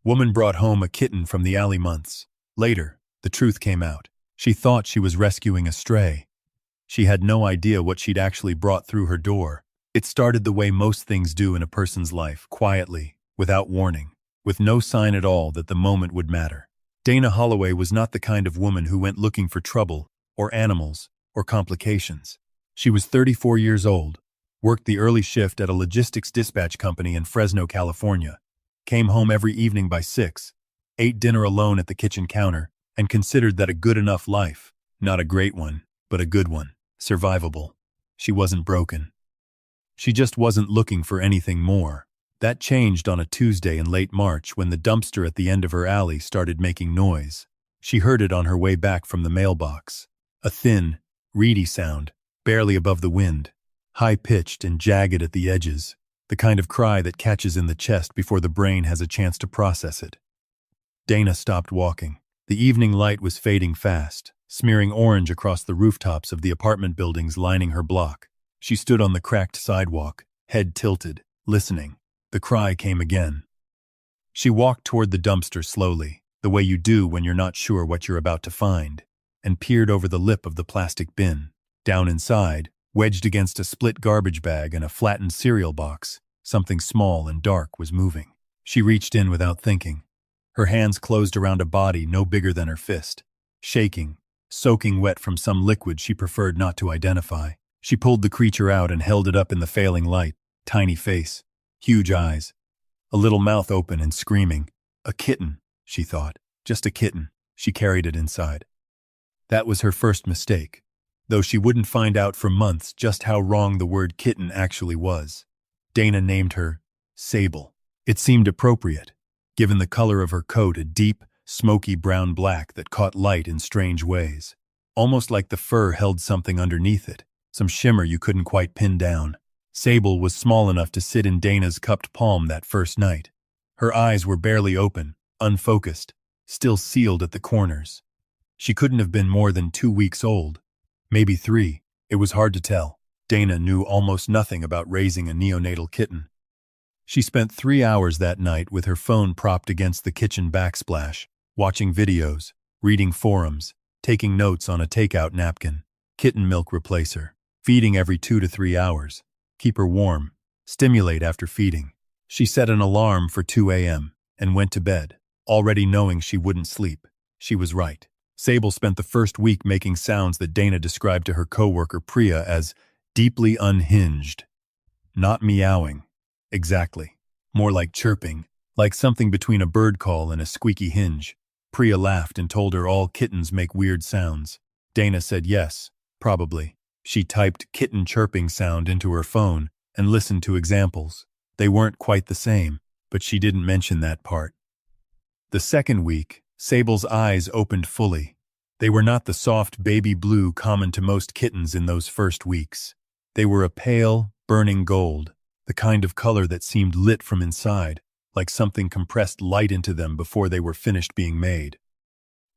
Woman brought home a kitten from the alley months. Later, the truth came out. She thought she was rescuing a stray. She had no idea what she'd actually brought through her door. It started the way most things do in a person's life, quietly, without warning, with no sign at all that the moment would matter. Dana Holloway was not the kind of woman who went looking for trouble, or animals, or complications. She was 34 years old, worked the early shift at a logistics dispatch company in Fresno, California, came home every evening by 6, ate dinner alone at the kitchen counter, and considered that a good enough life, not a great one, but a good one, survivable. She wasn't broken. She just wasn't looking for anything more. That changed on a Tuesday in late March when the dumpster at the end of her alley started making noise. She heard it on her way back from the mailbox. A thin, reedy sound, barely above the wind, high-pitched and jagged at the edges, the kind of cry that catches in the chest before the brain has a chance to process it. Dana stopped walking. The evening light was fading fast, smearing orange across the rooftops of the apartment buildings lining her block. She stood on the cracked sidewalk, head tilted, listening. The cry came again. She walked toward the dumpster slowly, the way you do when you're not sure what you're about to find, and peered over the lip of the plastic bin. Down inside, wedged against a split garbage bag and a flattened cereal box, something small and dark was moving. She reached in without thinking. Her hands closed around a body no bigger than her fist, shaking, soaking wet from some liquid she preferred not to identify. She pulled the creature out and held it up in the failing light. Tiny face, huge eyes, a little mouth open and screaming. A kitten, she thought. Just a kitten. She carried it inside. That was her first mistake, though she wouldn't find out for months just how wrong the word kitten actually was. Dana named her Sable. It seemed appropriate, given the color of her coat, a deep, smoky brown-black that caught light in strange ways. Almost like the fur held something underneath it, some shimmer you couldn't quite pin down. Sable was small enough to sit in Dana's cupped palm that first night. Her eyes were barely open, unfocused, still sealed at the corners. She couldn't have been more than 2 weeks old. Maybe 3. It was hard to tell. Dana knew almost nothing about raising a neonatal kitten. She spent 3 hours that night with her phone propped against the kitchen backsplash, watching videos, reading forums, taking notes on a takeout napkin. Kitten milk replacer. Feeding every 2 to 3 hours. Keep her warm. Stimulate after feeding. She set an alarm for 2 a.m. and went to bed, already knowing she wouldn't sleep. She was right. Sable spent the first week making sounds that Dana described to her coworker Priya as deeply unhinged. Not meowing. Exactly. More like chirping, like something between a bird call and a squeaky hinge. Priya laughed and told her all kittens make weird sounds. Dana said yes, probably. She typed kitten chirping sound into her phone and listened to examples. They weren't quite the same, but she didn't mention that part. The second week, Sable's eyes opened fully. They were not the soft baby blue common to most kittens in those first weeks. They were a pale, burning gold, the kind of color that seemed lit from inside, like something compressed light into them before they were finished being made.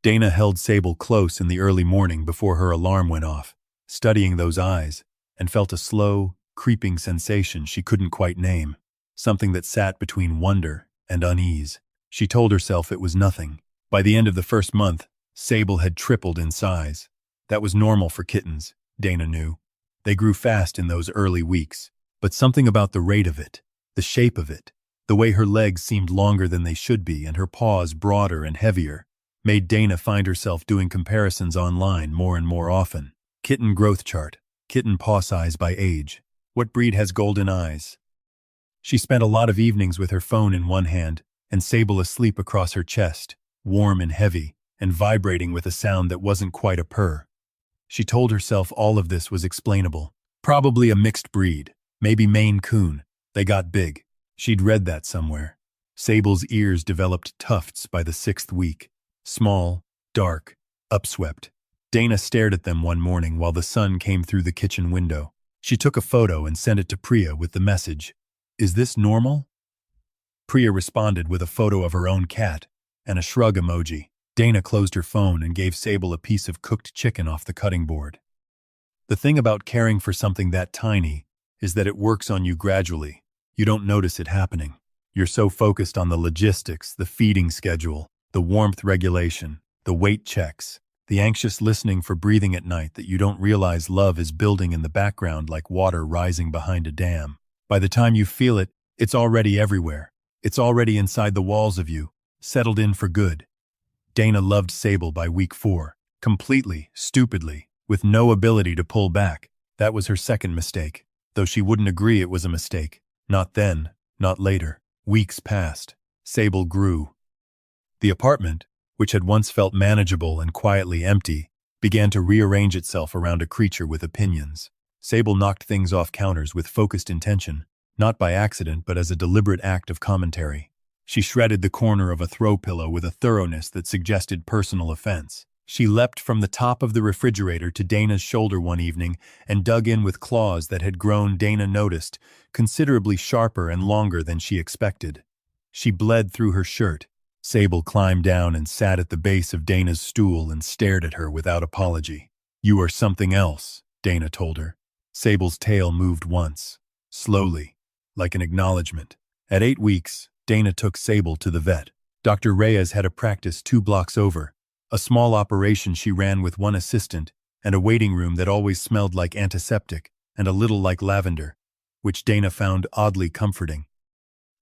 Dana held Sable close in the early morning before her alarm went off, studying those eyes, and felt a slow, creeping sensation she couldn't quite name, something that sat between wonder and unease. She told herself it was nothing. By the end of the first month, Sable had tripled in size. That was normal for kittens, Dana knew. They grew fast in those early weeks, but something about the rate of it, the shape of it, the way her legs seemed longer than they should be and her paws broader and heavier, made Dana find herself doing comparisons online more and more often. Kitten growth chart, kitten paw size by age. What breed has golden eyes? She spent a lot of evenings with her phone in one hand and Sable asleep across her chest, warm and heavy, and vibrating with a sound that wasn't quite a purr. She told herself all of this was explainable. Probably a mixed breed, maybe Maine Coon. They got big. She'd read that somewhere. Sable's ears developed tufts by the 6th week. Small, dark, upswept. Dana stared at them one morning while the sun came through the kitchen window. She took a photo and sent it to Priya with the message, "Is this normal?" Priya responded with a photo of her own cat and a shrug emoji. Dana closed her phone and gave Sable a piece of cooked chicken off the cutting board. The thing about caring for something that tiny is that it works on you gradually. You don't notice it happening. You're so focused on the logistics, the feeding schedule, the warmth regulation, the weight checks, the anxious listening for breathing at night that you don't realize love is building in the background like water rising behind a dam. By the time you feel it, it's already everywhere. It's already inside the walls of you, settled in for good. Dana loved Sable by week 4, completely, stupidly, with no ability to pull back. That was her second mistake, though she wouldn't agree it was a mistake. Not then, not later. Weeks passed. Sable grew. The apartment, which had once felt manageable and quietly empty, began to rearrange itself around a creature with opinions. Sable knocked things off counters with focused intention, not by accident but as a deliberate act of commentary. She shredded the corner of a throw pillow with a thoroughness that suggested personal offense. She leapt from the top of the refrigerator to Dana's shoulder one evening and dug in with claws that had grown, Dana noticed, considerably sharper and longer than she expected. She bled through her shirt. Sable climbed down and sat at the base of Dana's stool and stared at her without apology. "You are something else," Dana told her. Sable's tail moved once, slowly, like an acknowledgement. At 8 weeks, Dana took Sable to the vet. Dr. Reyes had a practice 2 blocks over, a small operation she ran with one assistant, and a waiting room that always smelled like antiseptic and a little like lavender, which Dana found oddly comforting.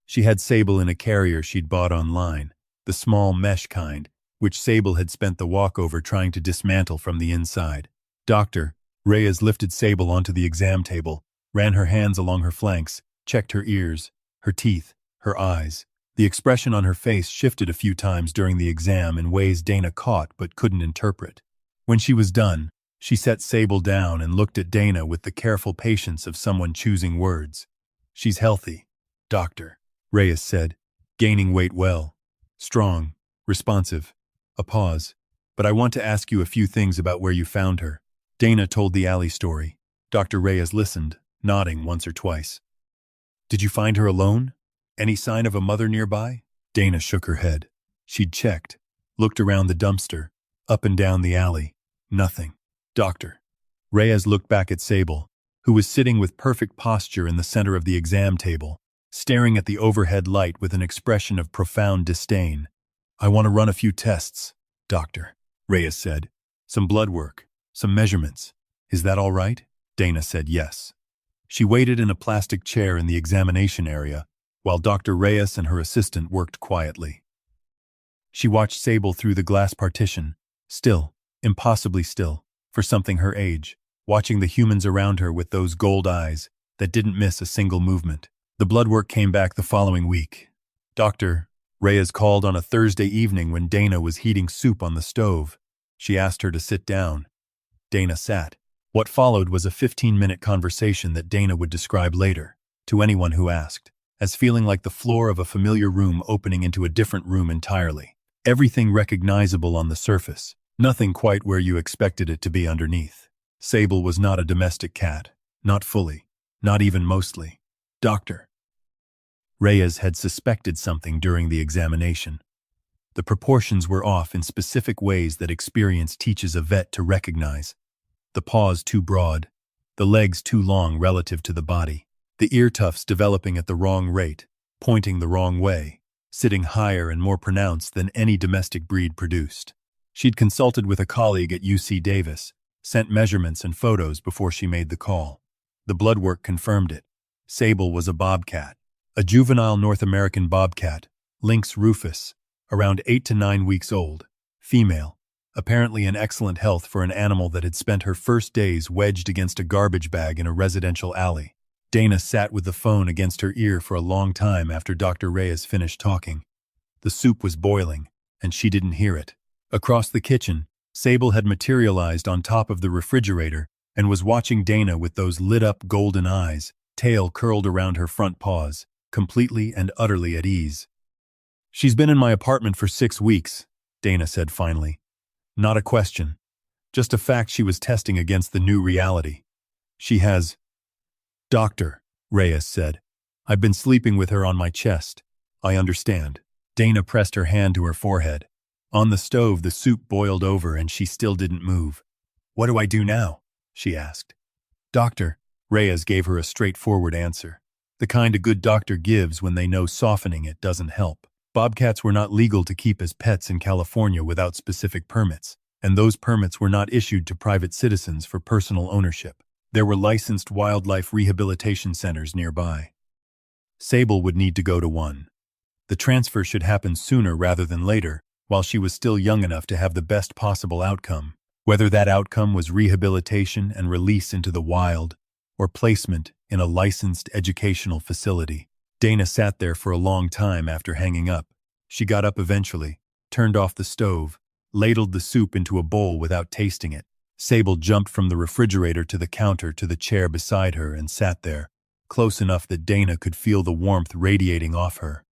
She had Sable in a carrier she'd bought online, the small mesh kind, which Sable had spent the walkover trying to dismantle from the inside. Dr. Reyes lifted Sable onto the exam table, ran her hands along her flanks, checked her ears, her teeth, her eyes. The expression on her face shifted a few times during the exam in ways Dana caught but couldn't interpret. When she was done, she set Sable down and looked at Dana with the careful patience of someone choosing words. "She's healthy," Dr. Reyes said, "gaining weight well. Strong, responsive." A pause. "But I want to ask you a few things about where you found her." Dana told the alley story. Dr. Reyes listened, nodding once or twice. "Did you find her alone? Any sign of a mother nearby?" Dana shook her head. She'd checked, looked around the dumpster, up and down the alley. Nothing. Dr. Reyes looked back at Sable, who was sitting with perfect posture in the center of the exam table, staring at the overhead light with an expression of profound disdain. "I want to run a few tests," Dr. Reyes said. "Some blood work, some measurements. Is that all right?" Dana said yes. She waited in a plastic chair in the examination area, while Dr. Reyes and her assistant worked quietly. She watched Sable through the glass partition, still, impossibly still, for something her age, watching the humans around her with those gold eyes that didn't miss a single movement. The blood work came back the following week. Dr. Reyes called on a Thursday evening when Dana was heating soup on the stove. She asked her to sit down. Dana sat. What followed was a 15-minute conversation that Dana would describe later, to anyone who asked, as feeling like the floor of a familiar room opening into a different room entirely. Everything recognizable on the surface, nothing quite where you expected it to be underneath. Sable was not a domestic cat, not fully, not even mostly. Dr. Reyes had suspected something during the examination. The proportions were off in specific ways that experience teaches a vet to recognize. The paws too broad, the legs too long relative to the body, the ear tufts developing at the wrong rate, pointing the wrong way, sitting higher and more pronounced than any domestic breed produced. She'd consulted with a colleague at UC Davis, sent measurements and photos before she made the call. The blood work confirmed it. Sable was a bobcat, a juvenile North American bobcat, Lynx rufus, around 8 to 9 weeks old, female, apparently in excellent health for an animal that had spent her first days wedged against a garbage bag in a residential alley. Dana sat with the phone against her ear for a long time after Dr. Reyes finished talking. The soup was boiling, and she didn't hear it. Across the kitchen, Sable had materialized on top of the refrigerator and was watching Dana with those lit-up golden eyes, tail curled around her front paws, completely and utterly at ease. "She's been in my apartment for 6 weeks, Dana said finally. Not a question. Just a fact she was testing against the new reality. She has... Dr. Reyes said. "I've been sleeping with her on my chest. I understand." Dana pressed her hand to her forehead. On the stove, the soup boiled over and she still didn't move. "What do I do now?" she asked. Dr. Reyes gave her a straightforward answer. The kind a good doctor gives when they know softening it doesn't help. Bobcats were not legal to keep as pets in California without specific permits, and those permits were not issued to private citizens for personal ownership. There were licensed wildlife rehabilitation centers nearby. Sable would need to go to one. The transfer should happen sooner rather than later, while she was still young enough to have the best possible outcome. Whether that outcome was rehabilitation and release into the wild, or placement in a licensed educational facility. Dana sat there for a long time after hanging up. She got up eventually, turned off the stove, ladled the soup into a bowl without tasting it. Sable jumped from the refrigerator to the counter to the chair beside her and sat there, close enough that Dana could feel the warmth radiating off her.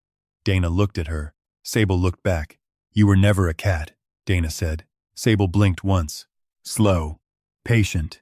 Dana looked at her. Sable looked back. "You were never a cat," Dana said. Sable blinked once. Slow. Patient.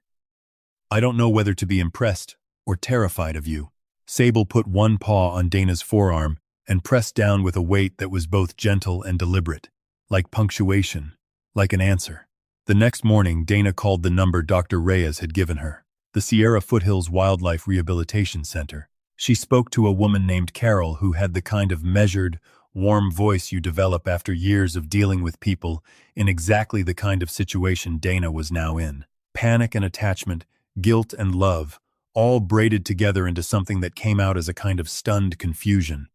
"I don't know whether to be impressed or terrified of you." Sable put one paw on Dana's forearm and pressed down with a weight that was both gentle and deliberate, like punctuation, like an answer. The next morning, Dana called the number Dr. Reyes had given her, the Sierra Foothills Wildlife Rehabilitation Center. She spoke to a woman named Carol who had the kind of measured, warm voice you develop after years of dealing with people in exactly the kind of situation Dana was now in. Panic and attachment, guilt and love, all braided together into something that came out as a kind of stunned confusion.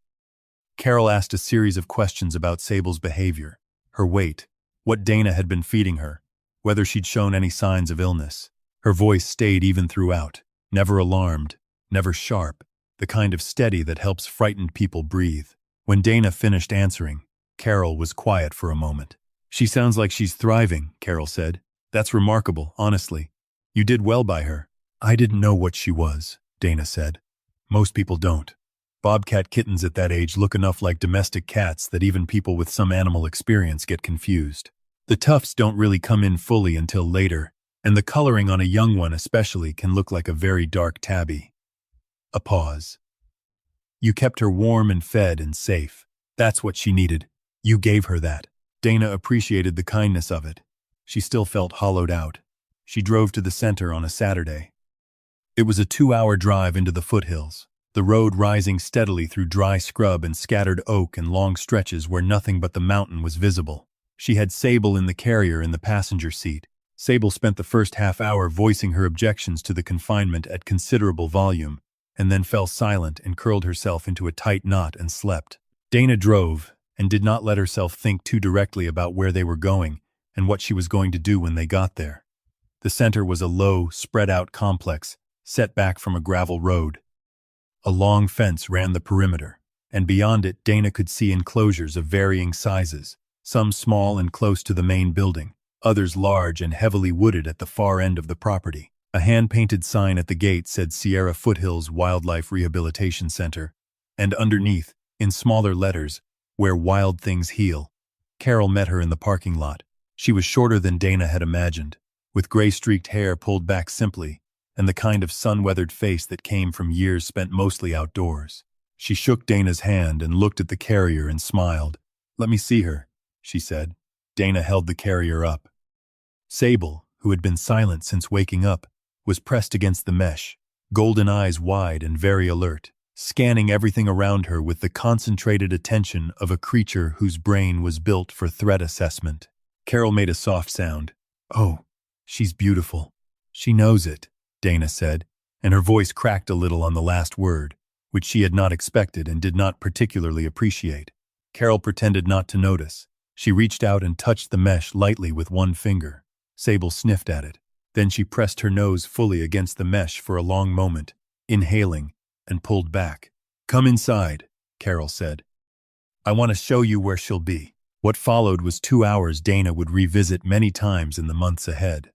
Carol asked a series of questions about Sable's behavior, her weight, what Dana had been feeding her, whether she'd shown any signs of illness. Her voice stayed even throughout, never alarmed, never sharp, the kind of steady that helps frightened people breathe. When Dana finished answering, Carol was quiet for a moment. "She sounds like she's thriving," Carol said. "That's remarkable, honestly. You did well by her." "I didn't know what she was," Dana said. "Most people don't. Bobcat kittens at that age look enough like domestic cats that even people with some animal experience get confused. The tufts don't really come in fully until later, and the coloring on a young one especially can look like a very dark tabby." A pause. "You kept her warm and fed and safe. That's what she needed. You gave her that." Dana appreciated the kindness of it. She still felt hollowed out. She drove to the center on a Saturday. It was a 2-hour drive into the foothills, the road rising steadily through dry scrub and scattered oak and long stretches where nothing but the mountain was visible. She had Sable in the carrier in the passenger seat. Sable spent the first half-hour voicing her objections to the confinement at considerable volume, and then fell silent and curled herself into a tight knot and slept. Dana drove, and did not let herself think too directly about where they were going and what she was going to do when they got there. The center was a low, spread-out complex, set back from a gravel road. A long fence ran the perimeter, and beyond it Dana could see enclosures of varying sizes, some small and close to the main building, others large and heavily wooded at the far end of the property. A hand-painted sign at the gate said Sierra Foothills Wildlife Rehabilitation Center, and underneath, in smaller letters, "Where Wild Things Heal." Carol met her in the parking lot. She was shorter than Dana had imagined, with gray-streaked hair pulled back simply, and the kind of sun-weathered face that came from years spent mostly outdoors. She shook Dana's hand and looked at the carrier and smiled. "Let me see her," she said. Dana held the carrier up. Sable, who had been silent since waking up, was pressed against the mesh, golden eyes wide and very alert, scanning everything around her with the concentrated attention of a creature whose brain was built for threat assessment. Carol made a soft sound. "Oh, she's beautiful. She knows it," Dana said, and her voice cracked a little on the last word, which she had not expected and did not particularly appreciate. Carol pretended not to notice. She reached out and touched the mesh lightly with one finger. Sable sniffed at it. Then she pressed her nose fully against the mesh for a long moment, inhaling, and pulled back. "Come inside," Carol said. "I want to show you where she'll be." What followed was 2 hours Dana would revisit many times in the months ahead.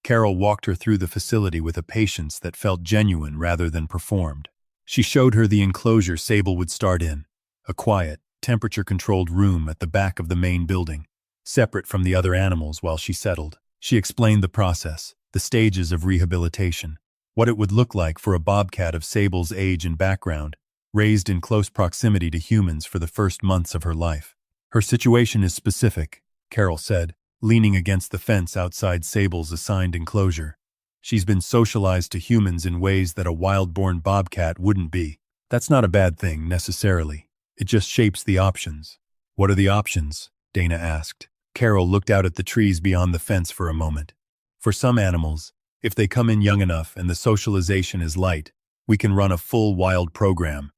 Carol walked her through the facility with a patience that felt genuine rather than performed. She showed her the enclosure Sable would start in, a quiet, temperature-controlled room at the back of the main building, separate from the other animals while she settled. She explained the process, the stages of rehabilitation, what it would look like for a bobcat of Sable's age and background, raised in close proximity to humans for the first months of her life. "Her situation is specific," Carol said, leaning against the fence outside Sable's assigned enclosure. "She's been socialized to humans in ways that a wild-born bobcat wouldn't be. That's not a bad thing, necessarily. It just shapes the options. What are the options? Dana asked. Carol looked out at the trees beyond the fence for a moment. For some animals, if they come in young enough and the socialization is light, we can run a full wild program.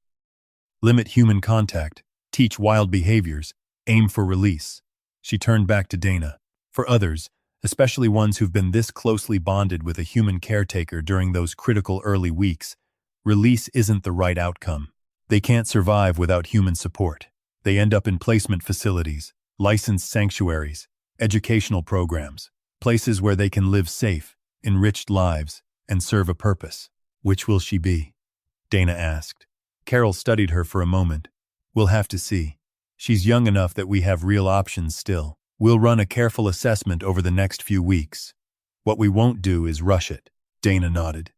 Limit human contact, teach wild behaviors, aim for release. She turned back to Dana. For others, especially ones who've been this closely bonded with a human caretaker during those critical early weeks, release isn't the right outcome. They can't survive without human support. They end up in placement facilities, licensed sanctuaries, educational programs, places where they can live safe, enriched lives, and serve a purpose. Which will she be? Dana asked. Carol studied her for a moment. We'll have to see. She's young enough that we have real options still. We'll run a careful assessment over the next few weeks. What we won't do is rush it. Dana nodded.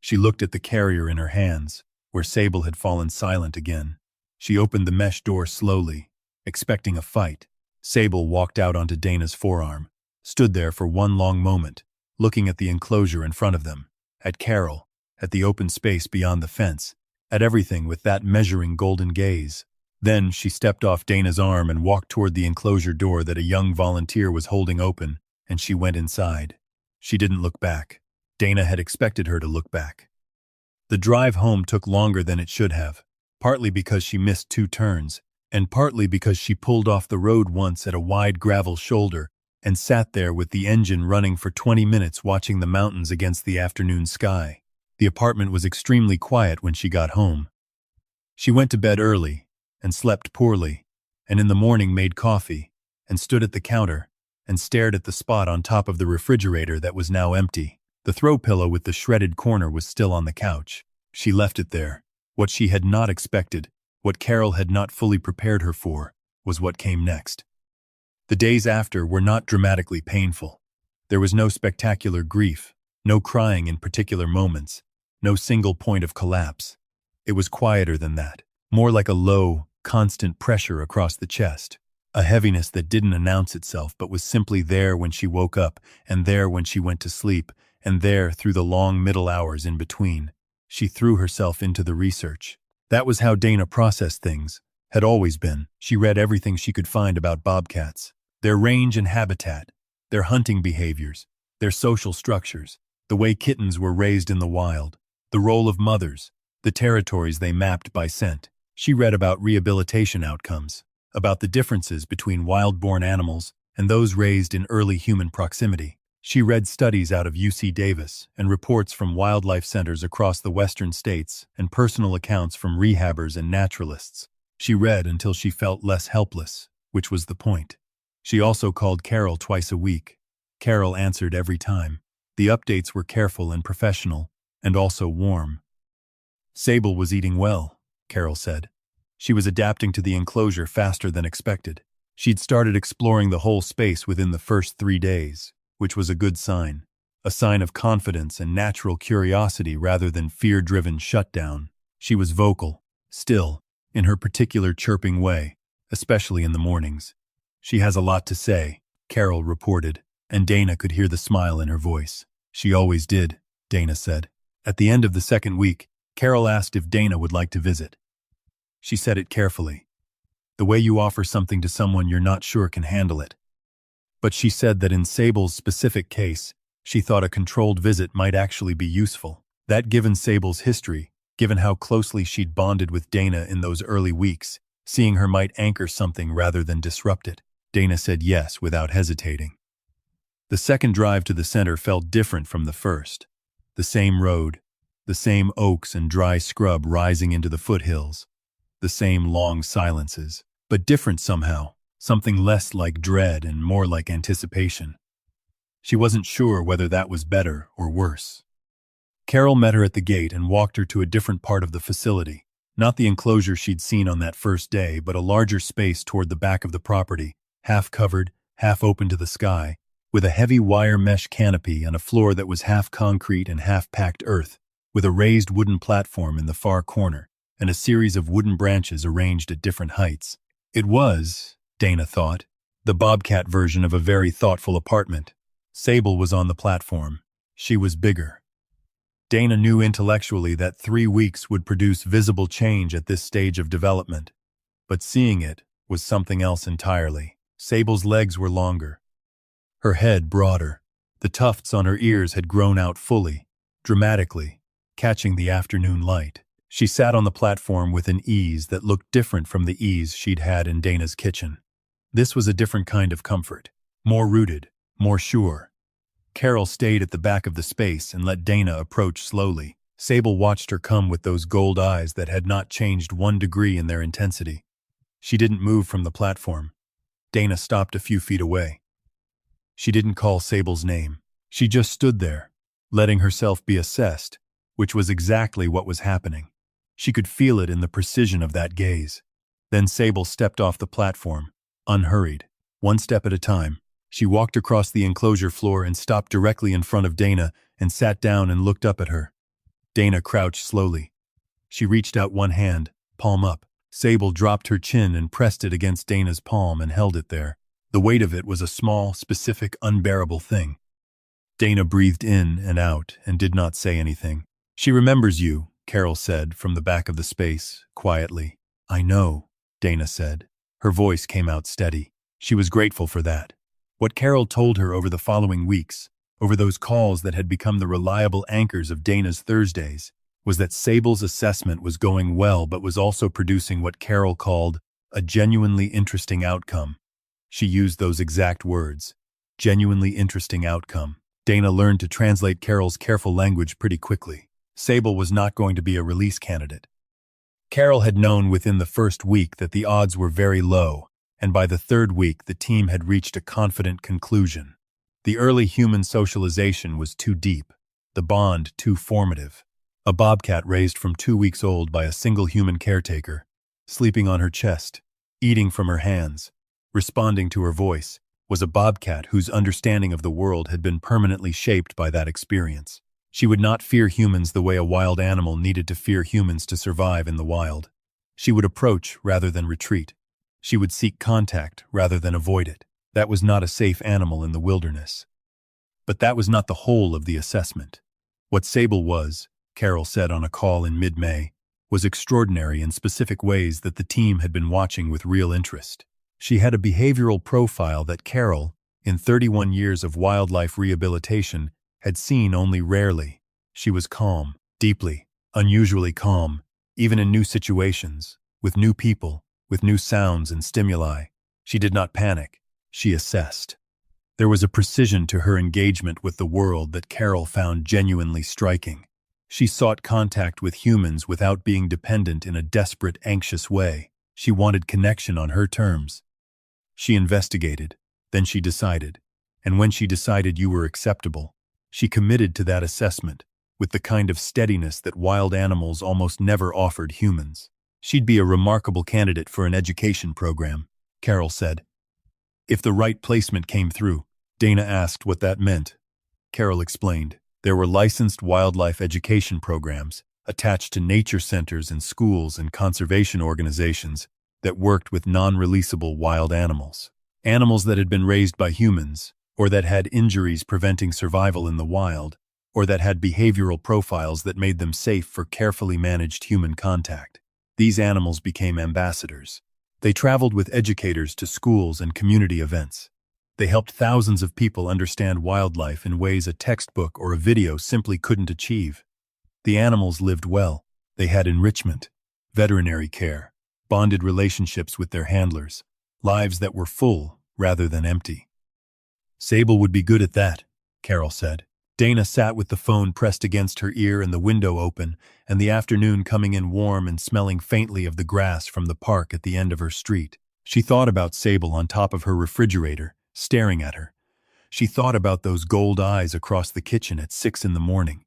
She looked at the carrier in her hands, where Sable had fallen silent again. She opened the mesh door slowly, expecting a fight. Sable walked out onto Dana's forearm, stood there for one long moment, looking at the enclosure in front of them, at Carol, at the open space beyond the fence, at everything with that measuring golden gaze. Then she stepped off Dana's arm and walked toward the enclosure door that a young volunteer was holding open, and she went inside. She didn't look back. Dana had expected her to look back. The drive home took longer than it should have, partly because she missed 2 turns, and partly because she pulled off the road once at a wide gravel shoulder and sat there with the engine running for 20 minutes watching the mountains against the afternoon sky. The apartment was extremely quiet when she got home. She went to bed early and slept poorly, and in the morning made coffee and stood at the counter and stared at the spot on top of the refrigerator that was now empty. The throw pillow with the shredded corner was still on the couch. She left it there. What she had not expected, what Carol had not fully prepared her for, was what came next. The days after were not dramatically painful. There was no spectacular grief, no crying in particular moments, no single point of collapse. It was quieter than that, more like a low, constant pressure across the chest, a heaviness that didn't announce itself but was simply there when she woke up, and there when she went to sleep, and there through the long middle hours in between. She threw herself into the research. That was how Dana processed things, had always been. She read everything she could find about bobcats, their range and habitat, their hunting behaviors, their social structures, the way kittens were raised in the wild, the role of mothers, the territories they mapped by scent. She read about rehabilitation outcomes, about the differences between wild-born animals and those raised in early human proximity. She read studies out of UC Davis and reports from wildlife centers across the western states and personal accounts from rehabbers and naturalists. She read until she felt less helpless, which was the point. She also called Carol twice a week. Carol answered every time. The updates were careful and professional, and also warm. Sable was eating well, Carol said. She was adapting to the enclosure faster than expected. She'd started exploring the whole space within the first 3 days, which was a good sign. A sign of confidence and natural curiosity rather than fear-driven shutdown. She was vocal, still, in her particular chirping way, especially in the mornings. She has a lot to say, Carol reported, and Dana could hear the smile in her voice. She always did, Dana said. At the end of the second week, Carol asked if Dana would like to visit. She said it carefully. The way you offer something to someone you're not sure can handle it. But she said that in Sable's specific case, she thought a controlled visit might actually be useful. That given Sable's history, given how closely she'd bonded with Dana in those early weeks, seeing her might anchor something rather than disrupt it. Dana said yes without hesitating. The second drive to the center felt different from the first. The same road, the same oaks and dry scrub rising into the foothills, the same long silences, but different somehow. Something less like dread and more like anticipation. She wasn't sure whether that was better or worse. Carol met her at the gate and walked her to a different part of the facility, not the enclosure she'd seen on that first day, but a larger space toward the back of the property, half covered, half open to the sky, with a heavy wire mesh canopy and a floor that was half concrete and half packed earth, with a raised wooden platform in the far corner and a series of wooden branches arranged at different heights. It was, Dana thought, the Bobcat version of a very thoughtful apartment. Sable was on the platform. She was bigger. Dana knew intellectually that 3 weeks would produce visible change at this stage of development, but seeing it was something else entirely. Sable's legs were longer, her head broader. The tufts on her ears had grown out fully, dramatically, catching the afternoon light. She sat on the platform with an ease that looked different from the ease she'd had in Dana's kitchen. This was a different kind of comfort, more rooted, more sure. Carol stayed at the back of the space and let Dana approach slowly. Sable watched her come with those gold eyes that had not changed 1 degree in their intensity. She didn't move from the platform. Dana stopped a few feet away. She didn't call Sable's name. She just stood there, letting herself be assessed, which was exactly what was happening. She could feel it in the precision of that gaze. Then Sable stepped off the platform, unhurried, 1 step at a time. She walked across the enclosure floor and stopped directly in front of Dana and sat down and looked up at her. Dana crouched slowly. She reached out 1 hand, palm up. Sable dropped her chin and pressed it against Dana's palm and held it there. The weight of it was a small, specific, unbearable thing. Dana breathed in and out and did not say anything. "She remembers you," Carol said from the back of the space, quietly. "I know," Dana said. Her voice came out steady. She was grateful for that. What Carol told her over the following weeks, over those calls that had become the reliable anchors of Dana's Thursdays, was that Sable's assessment was going well but was also producing what Carol called a genuinely interesting outcome. She used those exact words, genuinely interesting outcome. Dana learned to translate Carol's careful language pretty quickly. Sable was not going to be a release candidate. Carol had known within the first week that the odds were very low, and by the 3rd week the team had reached a confident conclusion. The early human socialization was too deep, the bond too formative. A bobcat raised from 2 weeks old by a single human caretaker, sleeping on her chest, eating from her hands, responding to her voice, was a bobcat whose understanding of the world had been permanently shaped by that experience. She would not fear humans the way a wild animal needed to fear humans to survive in the wild. She would approach rather than retreat. She would seek contact rather than avoid it. That was not a safe animal in the wilderness. But that was not the whole of the assessment. What Sable was, Carol said on a call in mid-May, was extraordinary in specific ways that the team had been watching with real interest. She had a behavioral profile that Carol, in 31 years of wildlife rehabilitation, had seen only rarely. She was calm, deeply, unusually calm, even in new situations, with new people, with new sounds and stimuli. She did not panic. She assessed. There was a precision to her engagement with the world that Carol found genuinely striking. She sought contact with humans without being dependent in a desperate, anxious way. She wanted connection on her terms. She investigated, then she decided, and when she decided you were acceptable, she committed to that assessment with the kind of steadiness that wild animals almost never offered humans. She'd be a remarkable candidate for an education program, Carol said. If the right placement came through, Dana asked what that meant. Carol explained. There were licensed wildlife education programs attached to nature centers and schools and conservation organizations that worked with non-releasable wild animals. Animals that had been raised by humans, or that had injuries preventing survival in the wild, or that had behavioral profiles that made them safe for carefully managed human contact. These animals became ambassadors. They traveled with educators to schools and community events. They helped thousands of people understand wildlife in ways a textbook or a video simply couldn't achieve. The animals lived well. They had enrichment, veterinary care, bonded relationships with their handlers, lives that were full rather than empty. Sable would be good at that, Carol said. Dana sat with the phone pressed against her ear and the window open, and the afternoon coming in warm and smelling faintly of the grass from the park at the end of her street. She thought about Sable on top of her refrigerator, staring at her. She thought about those gold eyes across the kitchen at 6 in the morning,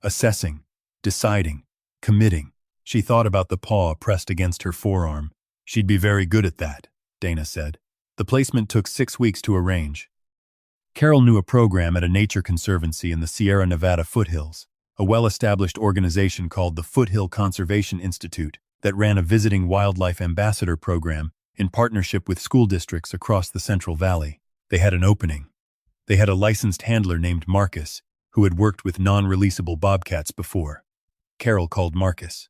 assessing, deciding, committing. She thought about the paw pressed against her forearm. She'd be very good at that, Dana said. The placement took 6 weeks to arrange. Carol knew a program at a nature conservancy in the Sierra Nevada foothills, a well-established organization called the Foothill Conservation Institute that ran a visiting wildlife ambassador program in partnership with school districts across the Central Valley. They had an opening. They had a licensed handler named Marcus. who had worked with non-releasable bobcats before. Carol called Marcus.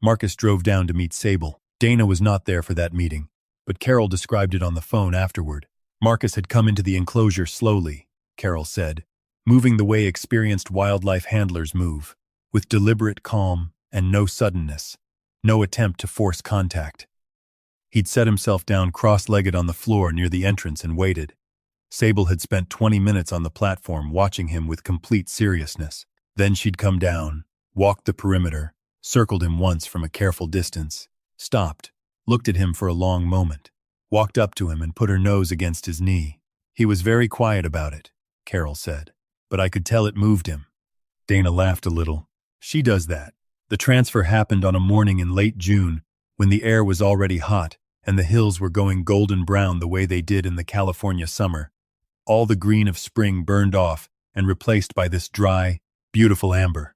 Marcus drove down to meet Sable. Dana was not there for that meeting, but Carol described it on the phone afterward. Marcus had come into the enclosure slowly, Carol said, moving the way experienced wildlife handlers move, with deliberate calm and no suddenness, no attempt to force contact. He'd set himself down cross-legged on the floor near the entrance and waited. Sable had spent 20 minutes on the platform watching him with complete seriousness. Then she'd come down, walked the perimeter, circled him once from a careful distance, stopped, looked at him for a long moment, walked up to him and put her nose against his knee. He was very quiet about it, Carol said, but I could tell it moved him. Dana laughed a little. She does that. The transfer happened on a morning in late June, when the air was already hot and the hills were going golden brown the way they did in the California summer. All the green of spring burned off and replaced by this dry, beautiful amber.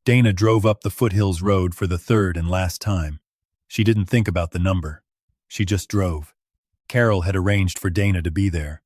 Dana drove up the foothills road for the third and last time. She didn't think about the number. She just drove. Carol had arranged for Dana to be there.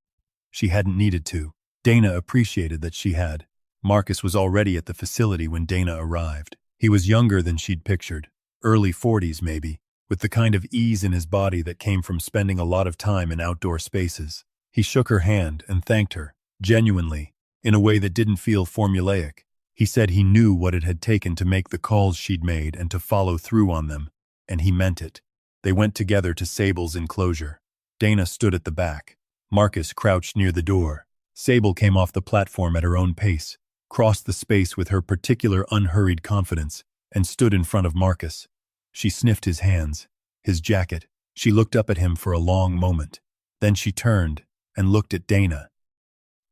She hadn't needed to. Dana appreciated that she had. Marcus was already at the facility when Dana arrived. He was younger than she'd pictured, early 40s maybe, with the kind of ease in his body that came from spending a lot of time in outdoor spaces. He shook her hand and thanked her, genuinely, in a way that didn't feel formulaic. He said he knew what it had taken to make the calls she'd made and to follow through on them, and he meant it. They went together to Sable's enclosure. Dana stood at the back. Marcus crouched near the door. Sable came off the platform at her own pace, crossed the space with her particular unhurried confidence, and stood in front of Marcus. She sniffed his hands, his jacket. She looked up at him for a long moment. Then she turned and looked at Dana.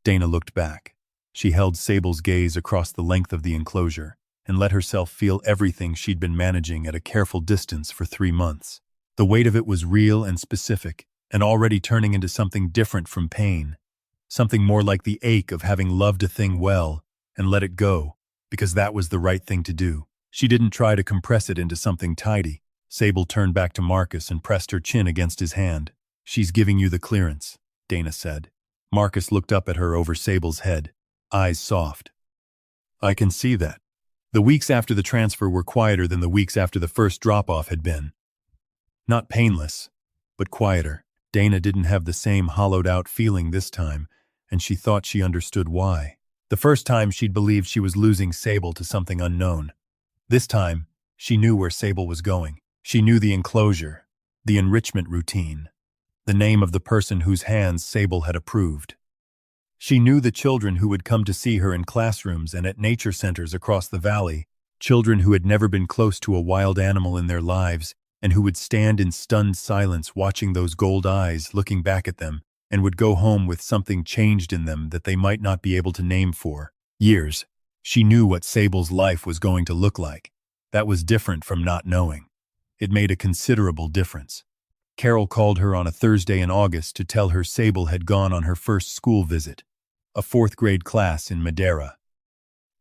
Dana looked back. She held Sable's gaze across the length of the enclosure and let herself feel everything she'd been managing at a careful distance for 3 months. The weight of it was real and specific, and already turning into something different from pain, something more like the ache of having loved a thing well and let it go, because that was the right thing to do. She didn't try to compress it into something tidy. Sable turned back to Marcus and pressed her chin against his hand. "She's giving you the clearance," Dana said. Marcus looked up at her over Sable's head, eyes soft. "I can see that." The weeks after the transfer were quieter than the weeks after the first drop-off had been. Not painless, but quieter. Dana didn't have the same hollowed-out feeling this time, and she thought she understood why. The first time she'd believed she was losing Sable to something unknown. This time, she knew where Sable was going. She knew the enclosure, the enrichment routine, the name of the person whose hands Sable had approved. She knew the children who would come to see her in classrooms and at nature centers across the valley, children who had never been close to a wild animal in their lives and who would stand in stunned silence watching those gold eyes looking back at them and would go home with something changed in them that they might not be able to name for years. She knew what Sable's life was going to look like. That was different from not knowing. It made a considerable difference. Carol called her on a Thursday in August to tell her Sable had gone on her first school visit, a 4th-grade class in Madera.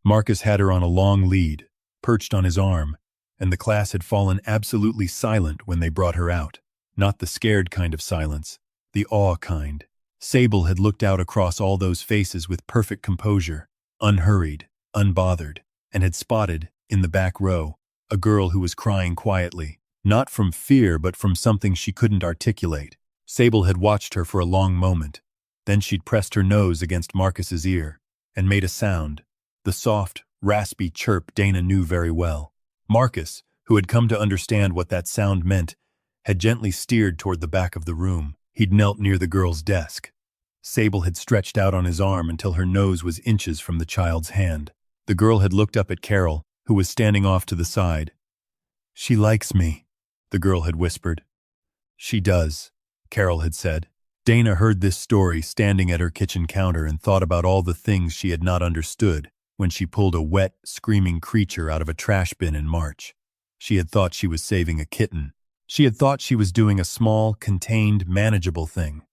Marcus had her on a long lead, perched on his arm, and the class had fallen absolutely silent when they brought her out. Not the scared kind of silence, the awe kind. Sable had looked out across all those faces with perfect composure, unhurried, unbothered, and had spotted, in the back row, a girl who was crying quietly, not from fear but from something she couldn't articulate. Sable had watched her for a long moment. Then she'd pressed her nose against Marcus's ear and made a sound, the soft, raspy chirp Dana knew very well. Marcus, who had come to understand what that sound meant, had gently steered toward the back of the room. He'd knelt near the girl's desk. Sable had stretched out on his arm until her nose was inches from the child's hand. The girl had looked up at Carol, who was standing off to the side. "She likes me," the girl had whispered. "She does," Carol had said. Dana heard this story standing at her kitchen counter and thought about all the things she had not understood when she pulled a wet, screaming creature out of a trash bin in March. She had thought she was saving a kitten. She had thought she was doing a small, contained, manageable thing.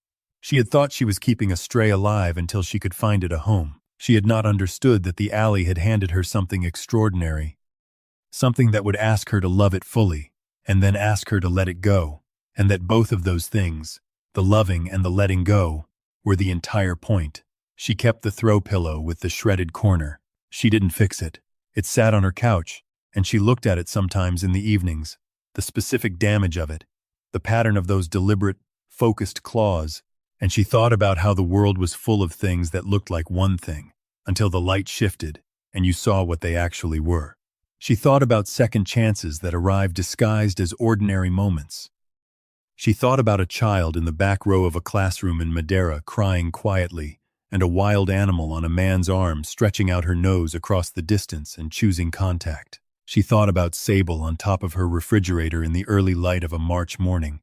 She had thought she was keeping a stray alive until she could find it a home. She had not understood that the alley had handed her something extraordinary, something that would ask her to love it fully, and then ask her to let it go, and that both of those things, the loving and the letting go, were the entire point. She kept the throw pillow with the shredded corner. She didn't fix it. It sat on her couch, and she looked at it sometimes in the evenings. The specific damage of it, the pattern of those deliberate, focused claws, and she thought about how the world was full of things that looked like one thing, until the light shifted, and you saw what they actually were. She thought about second chances that arrived disguised as ordinary moments. She thought about a child in the back row of a classroom in Madeira crying quietly, and a wild animal on a man's arm stretching out her nose across the distance and choosing contact. She thought about Sable on top of her refrigerator in the early light of a March morning,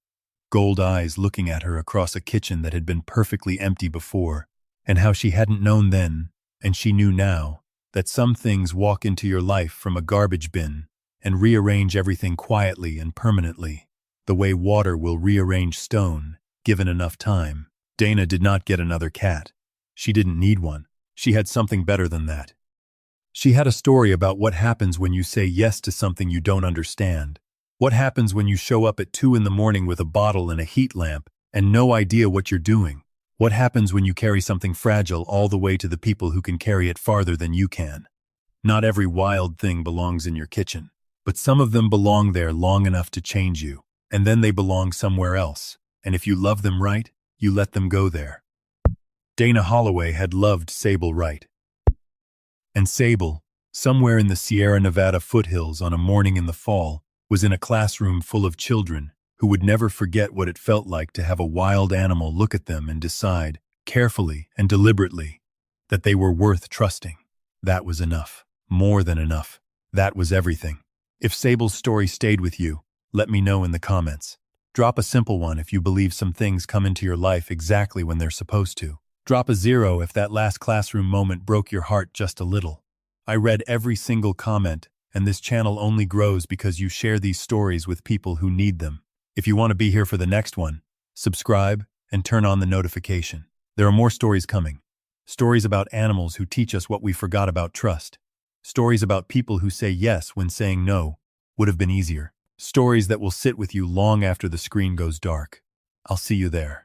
gold eyes looking at her across a kitchen that had been perfectly empty before, and how she hadn't known then, and she knew now, that some things walk into your life from a garbage bin and rearrange everything quietly and permanently, the way water will rearrange stone, given enough time. Dana did not get another cat. She didn't need one. She had something better than that. She had a story about what happens when you say yes to something you don't understand. What happens when you show up at 2 in the morning with a bottle and a heat lamp and no idea what you're doing? What happens when you carry something fragile all the way to the people who can carry it farther than you can? Not every wild thing belongs in your kitchen, but some of them belong there long enough to change you, and then they belong somewhere else, and if you love them right, you let them go there. Dana Holloway had loved Sable right. And Sable, somewhere in the Sierra Nevada foothills on a morning in the fall, was in a classroom full of children who would never forget what it felt like to have a wild animal look at them and decide, carefully and deliberately, that they were worth trusting. That was enough. More than enough. That was everything. If Sable's story stayed with you, let me know in the comments. Drop a simple one if you believe some things come into your life exactly when they're supposed to. Drop a 0 if that last classroom moment broke your heart just a little. I read every single comment, and this channel only grows because you share these stories with people who need them. If you want to be here for the next one, subscribe and turn on the notification. There are more stories coming. Stories about animals who teach us what we forgot about trust. Stories about people who say yes when saying no would have been easier. Stories that will sit with you long after the screen goes dark. I'll see you there.